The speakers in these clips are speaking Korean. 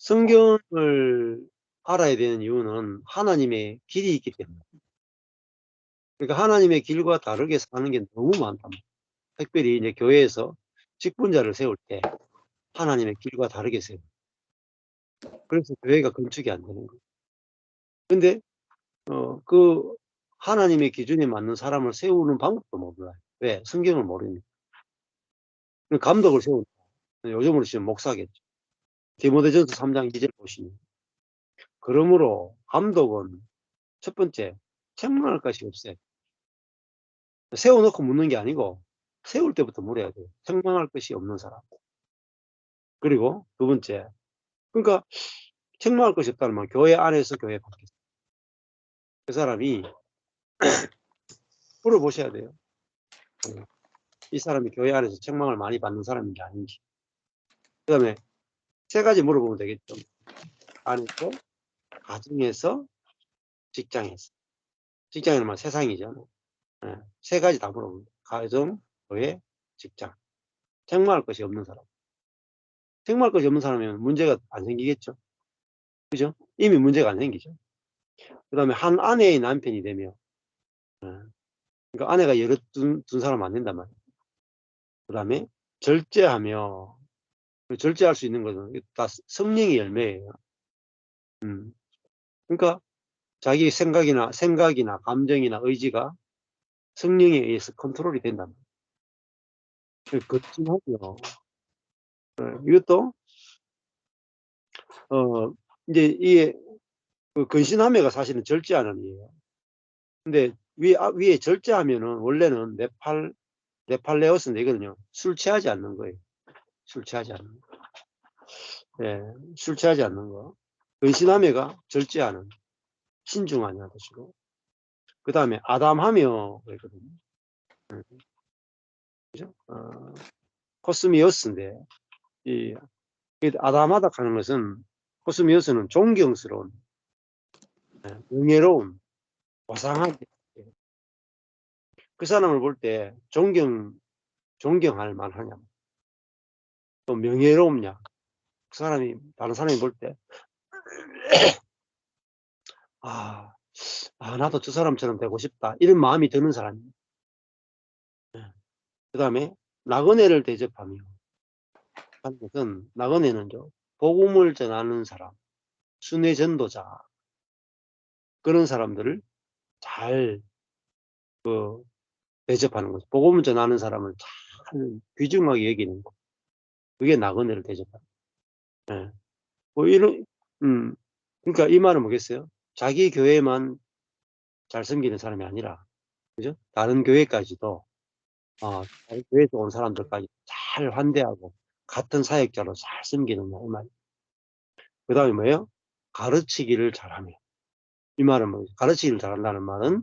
성경을 알아야 되는 이유는 하나님의 길이 있기 때문에. 그러니까 하나님의 길과 다르게 사는 게 너무 많단 말이에요. 특별히 이제 교회에서 직분자를 세울 때 하나님의 길과 다르게 세워요. 그래서 교회가 건축이 안 되는 거예요. 근데 그 하나님의 기준에 맞는 사람을 세우는 방법도 몰라요. 왜? 성경을 모르니까. 감독을 세운다. 요즘으로 치면 목사겠죠. 디모데전서 3장 2절 보시면. 그러므로 감독은 첫 번째, 책망할 것이 없어요. 세워놓고 묻는 게 아니고 세울 때부터 물어야 돼요. 책망할 것이 없는 사람. 그리고 두 번째, 그러니까 책망할 것이 없다는 말, 교회 안에서 교회 밖에서. 그 사람이 물어보셔야 돼요. 이 사람이 교회 안에서 책망을 많이 받는 사람인지 아닌지. 그 다음에 세 가지 물어보면 되겠죠. 안에서, 가정에서, 직장에서. 직장이란 말 세상이죠. 세 가지 다 물어봅니다. 가정, 교회, 직장. 책망할 것이 없는 사람. 책망할 것이 없는 사람이면 문제가 안 생기겠죠. 그죠? 이미 문제가 안 생기죠. 그 다음에 한 아내의 남편이 되며, 그러니까 아내가 여러 둔 사람 안 된단 말이에요. 그 다음에 절제하며, 절제할 수 있는 것은 다 성령의 열매예요. 그러니까 자기 생각이나 감정이나 의지가 성령에 의해서 컨트롤이 된단 말이에요. 거침하죠. 이것도 이제 이게 그 근신함회가 사실은 절제하는 이에요. 근데 위에 절제하면은 원래는 네팔레오스인데 이거는요, 술 취하지 않는 거예요. 술 취하지 않는 거. 예, 술 취하지 않는 거. 근신함회가 절제하는, 신중하냐는 뜻이고. 그 다음에 아담하며 그랬거든요. 그죠? 코스미오스인데, 이 아담하다 하는 것은, 코스미오스는 존경스러운, 명예로운, 고상하게. 그 사람을 볼 때 존경할 만하냐, 또 명예롭냐. 그 사람이, 다른 사람이 볼 때, 나도 저 사람처럼 되고 싶다. 이런 마음이 드는 사람이에요. 그 다음에 나그네를 대접하며 하는 것은, 나그네는요, 복음을 전하는 사람, 순회 전도자, 그런 사람들을 잘 대접하는 거죠. 복음을 전하는 사람을 잘 귀중하게 여기는 거. 그게 나그네를 대접하는 거예요. 뭐 이런, 그러니까 이 말은 뭐겠어요? 자기 교회만 잘 섬기는 사람이 아니라, 그죠? 다른 교회까지도, 다른 교회에서 온 사람들까지 잘 환대하고, 같은 사역자로 잘 섬기는 거, 이 말. 그 다음에 뭐예요? 가르치기를 잘하며. 이 말은 뭐, 가르치기를 잘한다는 말은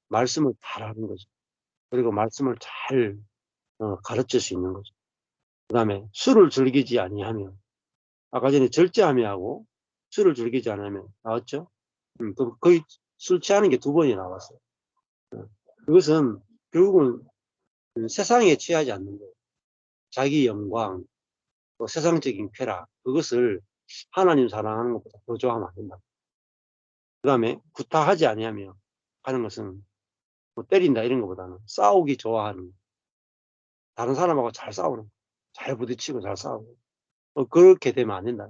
말씀을 잘하는 거죠. 그리고 말씀을 잘 가르칠 수 있는 거죠. 그 다음에 술을 즐기지 아니하며, 아까 전에 절제하며 하고 술을 즐기지 않으면 나왔죠? 거의 술 취하는 게 두 번이 나왔어요. 그것은 결국은 세상에 취하지 않는 거예요. 자기 영광, 또 세상적인 쾌락, 그것을 하나님 사랑하는 것보다 더 좋아하면 안 된다. 그 다음에 구타하지 아니하며 하는 것은 뭐 때린다 이런 것보다는 싸우기 좋아하는, 다른 사람하고 잘 싸우는, 잘 부딪히고 잘 싸우고, 그렇게 되면 안 된다.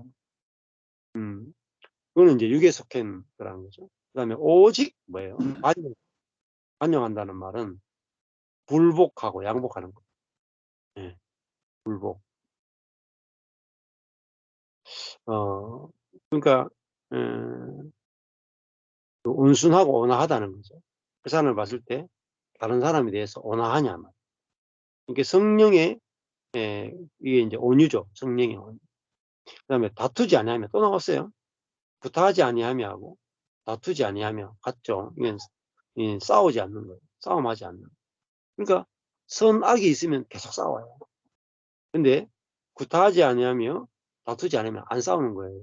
그거는 이제 육에 속한 거라는 거죠. 그 다음에 오직 뭐예요? 반영한다는 말은 불복하고 양복하는 거. 예, 불복. 그러니까, 온순하고 온화하다는 거죠. 그 사람을 봤을 때 다른 사람에 대해서 온화하냐 말. 이게 성령의, 이게 이제 온유죠. 성령의 온유. 그 다음에 다투지 아니하며 또 나왔어요. 구타하지 아니하며 하고 다투지 아니하며 같죠. 이건 싸우지 않는 거예요. 싸움하지 않는 거예요. 그러니까 선악이 있으면 계속 싸워요. 근데 구타하지 아니하며 다투지 않으면 안 싸우는 거예요.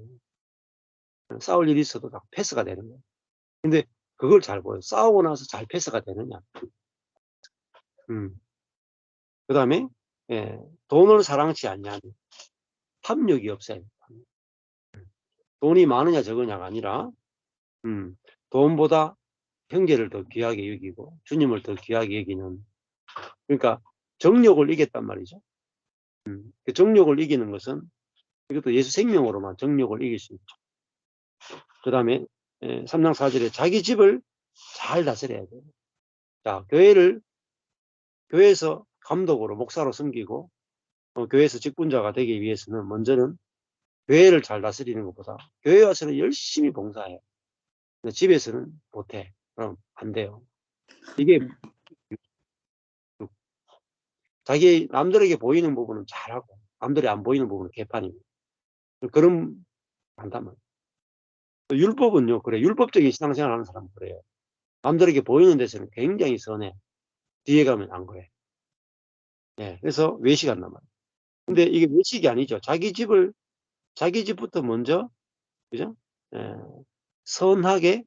싸울 일이 있어도 다 패스가 되는 거예요. 근데 그걸 잘 보여요. 싸우고 나서 잘 패스가 되느냐. 그 다음에, 돈을 사랑치 아니하며 탐욕이 없어요. 돈이 많으냐 적으냐가 아니라 돈보다 형제를 더 귀하게 여기고 주님을 더 귀하게 여기는, 그러니까 정욕을 이겼단 말이죠. 그 정욕을 이기는 것은 이것도 예수 생명으로만 정욕을 이길 수 있죠. 그 다음에 3장 4절에 자기 집을 잘 다스려야 돼요. 자, 교회에서 감독으로 목사로 섬기고 교회에서 직분자가 되기 위해서는 먼저는 교회를 잘 다스리는 것보다 교회 와서는 열심히 봉사해. 근데 집에서는 못해. 그럼 안 돼요. 이게 자기 남들에게 보이는 부분은 잘하고 남들이 안 보이는 부분은 개판입니다. 그런 한다면 율법은요, 그래. 율법적인 신앙생활 하는 사람은 그래요. 남들에게 보이는 데서는 굉장히 선해. 뒤에 가면 안 그래. 네, 그래서 외식한단 말이에요. 근데 이게 외식이 아니죠. 자기 집부터 먼저, 그죠? 예, 선하게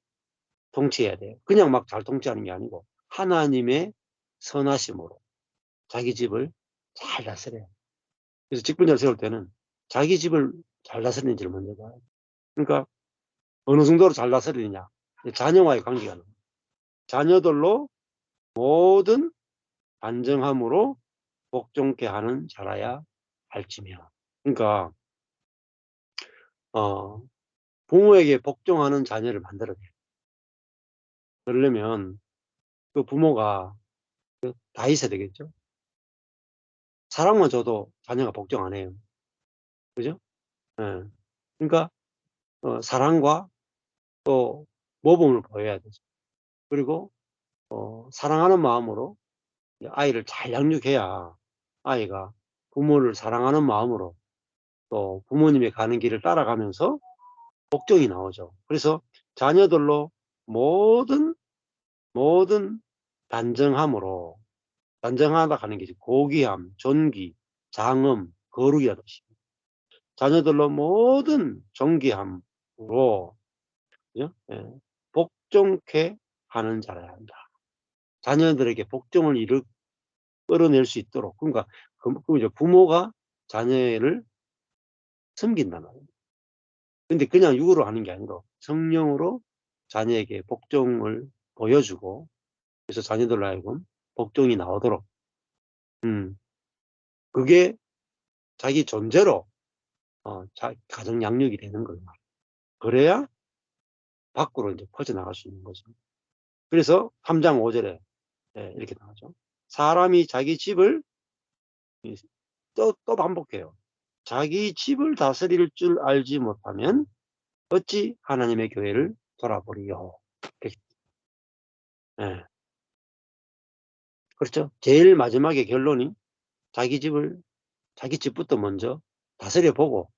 통치해야 돼요. 그냥 막 잘 통치하는 게 아니고 하나님의 선하심으로 자기 집을 잘 다스려요. 그래서 직분자를 세울 때는 자기 집을 잘 다스리는지를 먼저 봐요. 그러니까 어느 정도로 잘 다스리느냐. 자녀와의 관계가 나와요. 자녀들로 모든 안정함으로 복종케 하는 자라야 할지며. 그러니까 부모에게 복종하는 자녀를 만들어야 돼요. 그러려면 그 부모가 다 있어야 되겠죠. 사랑만 줘도 자녀가 복종 안 해요. 그죠? 예. 그러니까 사랑과 또 모범을 보여야 되죠. 그리고 사랑하는 마음으로 아이를 잘 양육해야 아이가 부모를 사랑하는 마음으로 또 부모님이 가는 길을 따라가면서 복종이 나오죠. 그래서 자녀들로 모든 단정함으로, 단정하다 하는 게 고귀함, 존귀, 장엄, 거룩이라는 뜻입니다. 자녀들로 모든 존귀함으로, 그죠? 예, 복종케 하는 자라야 한다. 자녀들에게 복종을 끌어낼 수 있도록. 그러니까 부모가 자녀를 섬긴단 말이에요. 근데 그냥 육으로 하는 게 아니고 성령으로 자녀에게 복종을 보여주고, 그래서 자녀들로 하여금 복종이 나오도록, 그게 자기 존재로 가정 양육이 되는 거예요. 그래야 밖으로 이제 퍼져나갈 수 있는 거죠. 그래서 3장 5절에 이렇게 나오죠. 사람이 자기 집을 또 반복해요. 자기 집을 다스릴 줄 알지 못하면 어찌 하나님의 교회를 돌아보리요. 네. 그렇죠. 제일 마지막에 결론이 자기 집부터 먼저 다스려 보고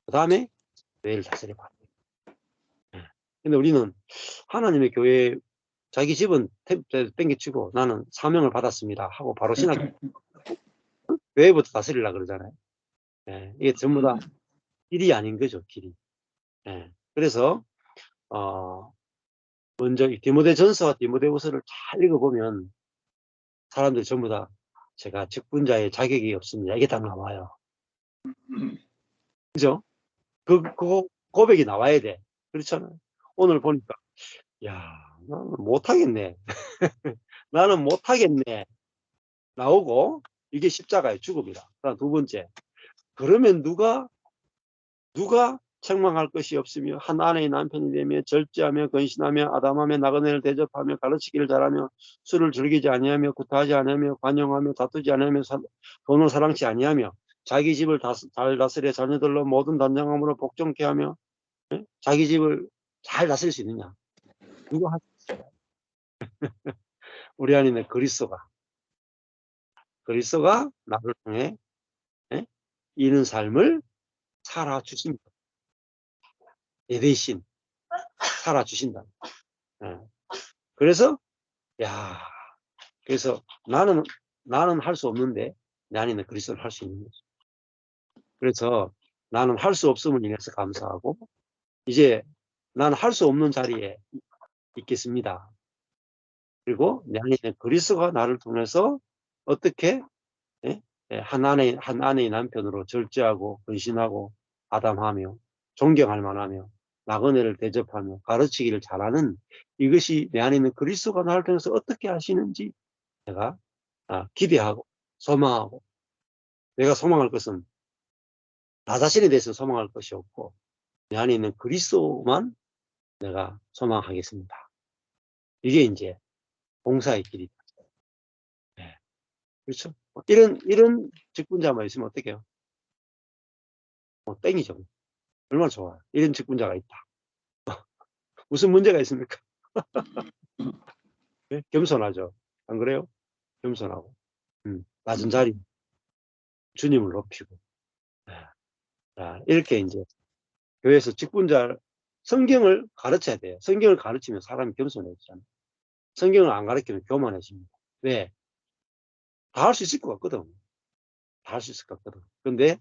그 다음에 교회를 다스려 봐야 돼요. 네. 근데 우리는 하나님의 교회, 자기 집은 땡겨치고 나는 사명을 받았습니다 하고 바로 신학 교회부터 다스리려고 그러잖아요. 네. 이게 전부 다 길이 아닌 거죠, 길이. 네. 그래서 먼저 디모데전서와 디모데후서를 잘 읽어보면 사람들이 전부 다 제가 직분자의 자격이 없습니다 이게 다 나와요. 그죠? 그 고백이 나와야 돼. 그렇잖아요. 오늘 보니까 야, 나는 못하겠네. 나는 못하겠네. 나오고 이게 십자가의 죽음이다. 그다음 두 번째, 그러면 누가 책망할 것이 없으며 한 아내의 남편이 되며 절제하며 건신하며 아담하며 나그네를 대접하며 가르치기를 잘하며 술을 즐기지 아니하며 구타하지 아니하며 관용하며 다투지 아니하며 돈을 사랑치 아니하며 자기 집을 잘 다스려 자녀들로 모든 단정함으로 복종케 하며 자기 집을 잘 다스릴 수 있느냐? 누가 할 수 있어요? 우리 안에 그리스도가 나를 통해 이런 삶을 살아주십니다. 내 대신 살아주신다. 그래서 그래서 나는 할 수 없는데 내 안에 있는 그리스도를 할 수 있는 거죠. 그래서 나는 할 수 없음을 인해서 감사하고 이제 나는 할 수 없는 자리에 있겠습니다. 그리고 내 안에 있는 그리스도가 나를 통해서 어떻게 한 아내의 남편으로 절제하고 근신하고 아담하며 존경할 만하며 나그네를 대접하며 가르치기를 잘하는 이것이 내 안에 있는 그리스도가 나를 통해서 어떻게 하시는지 내가 기대하고 소망하고, 내가 소망할 것은 나 자신에 대해서 소망할 것이 없고 내 안에 있는 그리스도만 내가 소망하겠습니다. 이게 이제 봉사의 길이다. 네. 그렇죠? 이런 직분자만 있으면 어떡해요? 땡이죠. 얼마나 좋아요. 이런 직분자가 있다. 무슨 문제가 있습니까? 네? 겸손하죠. 안 그래요? 겸손하고. 낮은 자리 주님을 높이고. 네. 자, 이렇게 이제 교회에서 직분자, 성경을 가르쳐야 돼요. 성경을 가르치면 사람이 겸손해지잖아요. 성경을 안 가르치면 교만해집니다. 왜? 다 할 수 있을 것 같거든. 다 할 수 있을 것 같거든. 근데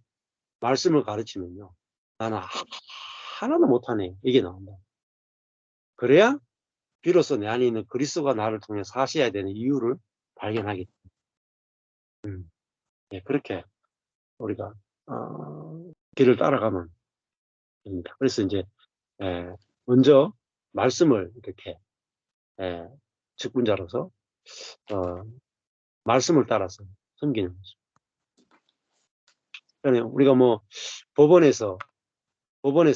말씀을 가르치면요, 나는 하나도 못하네, 이게 나온다. 그래야 비로소 내 안에 있는 그리스도가 나를 통해 사셔야 되는 이유를 발견하게 됩니다. 네, 그렇게 우리가 길을 따라가면 됩니다. 그래서 이제 먼저 말씀을 이렇게 직분자로서 말씀을 따라서 섬기는 거죠. 그러니까 우리가 뭐 법원에서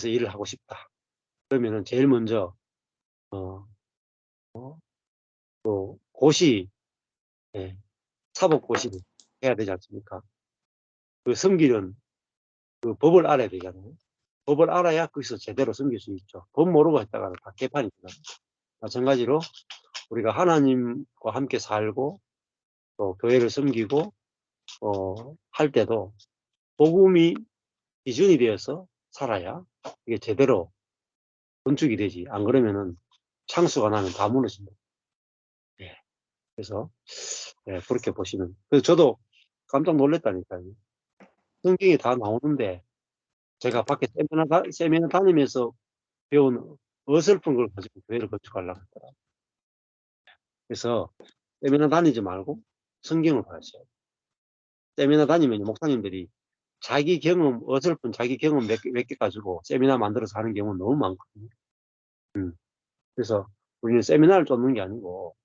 일을 하고 싶다 그러면은 제일 먼저 또 고시, 사법고시를 해야 되지 않습니까? 그 섬기는 그 법을 알아야 되잖아요. 법을 알아야 거기서 제대로 섬길 수 있죠. 법 모르고 했다가는 다 개판입니다. 마찬가지로 우리가 하나님과 함께 살고 또 교회를 섬기고 할 때도 복음이 기준이 되어서 살아야 이게 제대로 건축이 되지. 안 그러면은 창수가 나면 다 무너집니다. 예. 그래서 그렇게 보시면. 그래서 저도 깜짝 놀랐다니까요. 성경이 다 나오는데 제가 밖에 세미나 다니면서 배운 어설픈 걸 가지고 교회를 건축하려고 했더라. 그래서 세미나 다니지 말고 성경을 봐야죠. 세미나 다니면 목사님들이 어설픈 자기 경험 몇 개 가지고 세미나 만들어서 하는 경우는 너무 많거든요. 그래서 우리는 세미나를 쫓는 게 아니고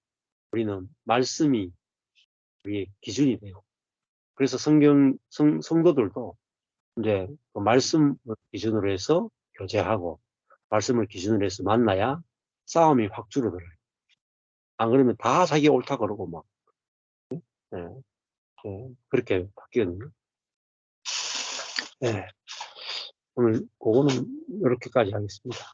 우리는 말씀이 우리의 기준이 되고, 그래서 성도들도 이제 그 말씀을 기준으로 해서 교제하고 말씀을 기준으로 해서 만나야 싸움이 확 줄어들어요. 안 그러면 다 자기가 옳다 그러고 막 그렇게 바뀌거든요. 오늘 그거는 이렇게까지 하겠습니다.